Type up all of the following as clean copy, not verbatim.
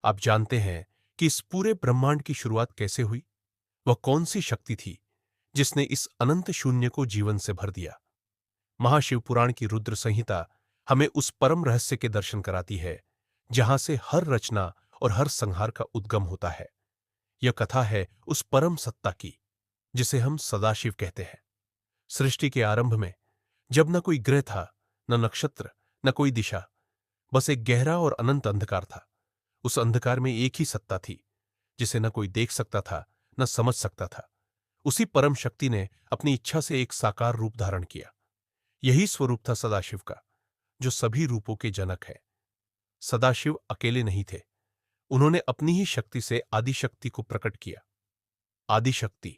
आप जानते हैं कि इस पूरे ब्रह्मांड की शुरुआत कैसे हुई? वह कौन सी शक्ति थी जिसने इस अनंत शून्य को जीवन से भर दिया? महाशिव पुराण की रुद्र संहिता हमें उस परम रहस्य के दर्शन कराती है जहां से हर रचना और हर संहार का उद्गम होता है। यह कथा है उस परम सत्ता की जिसे हम सदाशिव कहते हैं। सृष्टि के आरंभ में जब न कोई ग्रह था, न नक्षत्र, न कोई दिशा, बस एक गहरा और अनंत अंधकार था। उस अंधकार में एक ही सत्ता थी जिसे न कोई देख सकता था, न समझ सकता था। उसी परम शक्ति ने अपनी इच्छा से एक साकार रूप धारण किया। यही स्वरूप था सदाशिव का, जो सभी रूपों के जनक है। सदाशिव अकेले नहीं थे। उन्होंने अपनी ही शक्ति से आदिशक्ति को प्रकट किया। आदिशक्ति,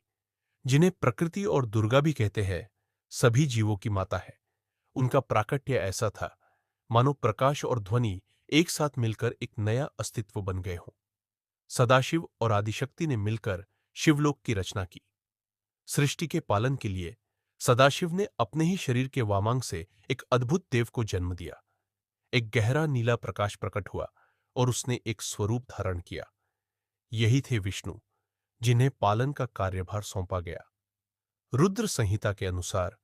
जिन्हें प्रकृति और दुर्गा भी कहते हैं, सभी जीवों की माता है। उनका प्राकट्य ऐसा था मानो प्रकाश और ध्वनि एक साथ मिलकर एक नया अस्तित्व बन गए हों। सदाशिव और आदिशक्ति ने मिलकर शिवलोक की रचना की। सृष्टि के पालन के लिए सदाशिव ने अपने ही शरीर के वामांग से एक अद्भुत देव को जन्म दिया। एक गहरा नीला प्रकाश प्रकट हुआ और उसने एक स्वरूप धारण किया। यही थे विष्णु, जिन्हें पालन का कार्यभार सौंपा गया। रुद्र संहिता के अनुसार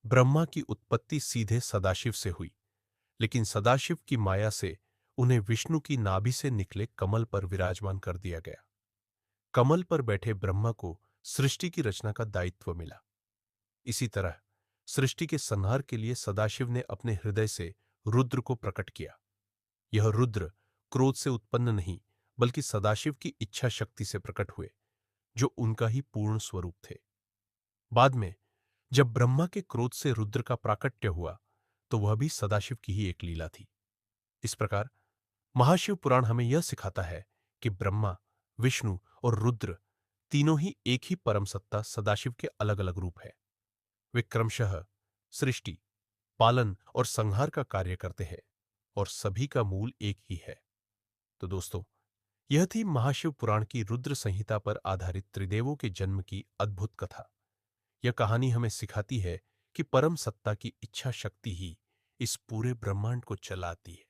ब्रह्मा की उत्पत्ति सीधे सदाशिव से हुई, लेकिन सदाशिव की माया से उन्हें विष्णु की नाभि से निकले कमल पर विराजमान कर दिया गया। कमल पर बैठे ब्रह्मा को सृष्टि की रचना का दायित्व मिला। इसी तरह सृष्टि के संहार के लिए सदाशिव ने अपने हृदय से रुद्र को प्रकट किया। यह रुद्र क्रोध से उत्पन्न नहीं, बल्कि सदाशिव की इच्छा शक्ति से प्रकट हुए, जो उनका ही पूर्ण स्वरूप थे। बाद में जब ब्रह्मा के क्रोध से रुद्र का प्राकट्य हुआ, तो वह भी सदाशिव की ही एक लीला थी। इस प्रकार महाशिव पुराण हमें यह सिखाता है कि ब्रह्मा, विष्णु और रुद्र तीनों ही एक ही परम सत्ता सदाशिव के अलग अलग रूप है। वे क्रमशः सृष्टि, पालन और संहार का कार्य करते हैं और सभी का मूल एक ही है। तो दोस्तों, यह थी महाशिव पुराण की रुद्र संहिता पर आधारित त्रिदेवों के जन्म की अद्भुत कथा। यह कहानी हमें सिखाती है कि परम सत्ता की इच्छा शक्ति ही इस पूरे ब्रह्मांड को चलाती है।